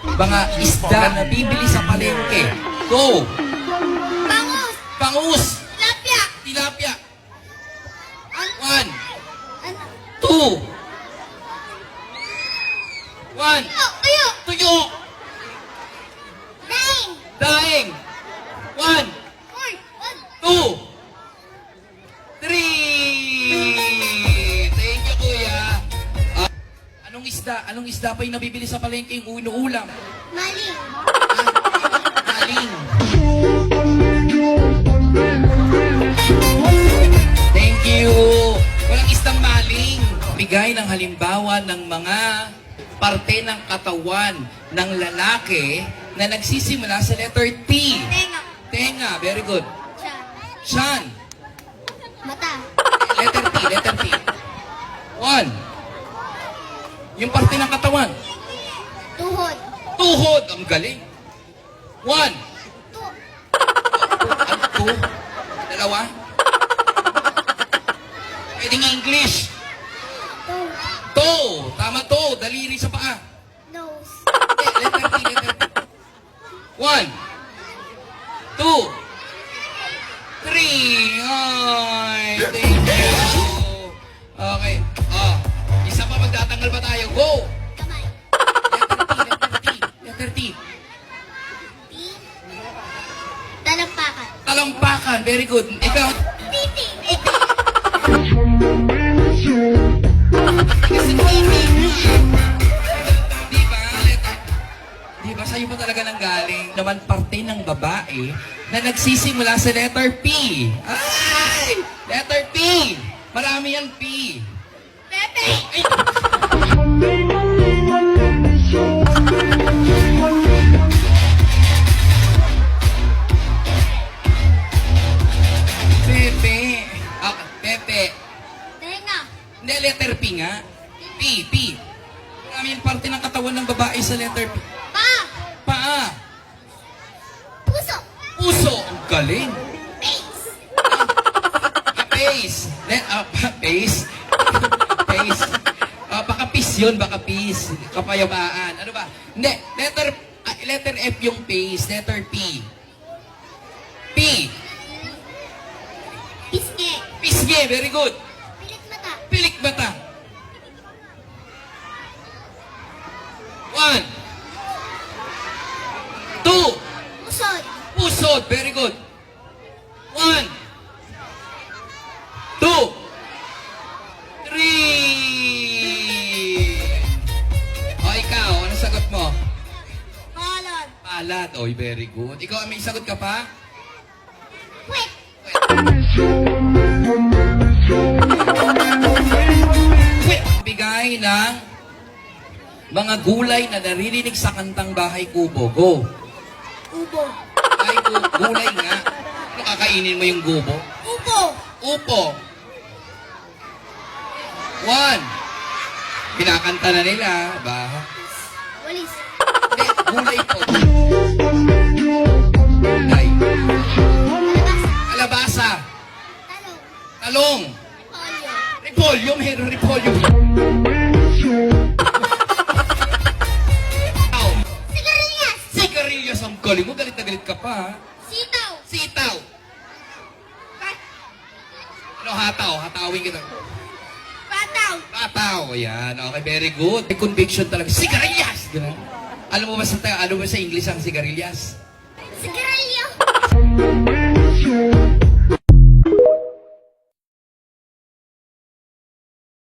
Mga isda na bibili sa palengke. Go! Bangus. Bangus! Tilapia. Tilapia! An- 1, ano? 2, 1, Tuyo. Tuyo. tuyo! Daing. Daing! 1, Corn. 2, 3! Thank you, kuya. Anong isda pa yung nabibili sa palengke yung inuulam? Maling. Maling. Thank you. Walang isdang maling. Bigay ng halimbawa ng mga parte ng katawan ng lalaki na nagsisimula sa letter T. Tenga. Tenga, very good. Siya. Shan, Mata. letter T, letter T. 1. Yung parte ng katawan. Tuhod. Tuhod, ang galing. 1. Tu. At 2. Dalawa. Pwedeng English. Tu. Toe. Tama toe. Daliri sa paa. Nose. Letter T, letter T. 1, 2, 3. Ay, thank you. Okay. Isa pa magtatanggal ba tayo? Go! Kamay. Letter T, letter T. T. Talampakan. Talampakan. Very good. Ikaw, Titi. Titi. kasi di ba? Di ba sa'yo pa talaga nang galing? Naman parte ng babae na nagsisimula sa letter P. Ay! Letter P! Marami yan P. Pepe. Ay! Pepe. Pepe. Tenga. Hindi, letter P nga. P, P. Marami yung parte ng katawan ng babae sa letter P. Pa. Paa. Puso. Puso. Ang galing. Face. Face. Face. Face. Baka peace yun, baka peace. Kapayapaan. Ano ba? Hindi. Letter F yung face. Letter P. P. Pisngi. Pisngi. Very good. Pilit mata. Pilik mata. 1, 2, Pusod. pusod. Very good. 1, 2, 3. O, ikaw, anong sagot mo? Palad. Palad. Oy, very good. Ikaw, may sagot ka pa? Puwet. Bigay ng mga gulay na naririnig sa kantang Bahay Kubo. Go. Ubo. Ay, gulay nga. Ano kakainin mo yung gubo? Upo. Upo. 1. Pinakanta na nila. Baha. Walis. Hindi, gulay po. Gulay. Kalabasa. Kalabasa. Talong. Talong. Polyo. Repolyo. Meron repolyo. Sitaw. Sigarilyas. Sigarilyas. Ang galing mo. Galit na galit ka pa. Ha? Sitaw. Sitaw. Ano, hataw? Hatawin kita. Pataw. Pataw. Yan. Okay, very good. May conviction talaga. Sigarilyas! Ganun. Alam mo ba sa English ang sigarilyas? Sigarilyo.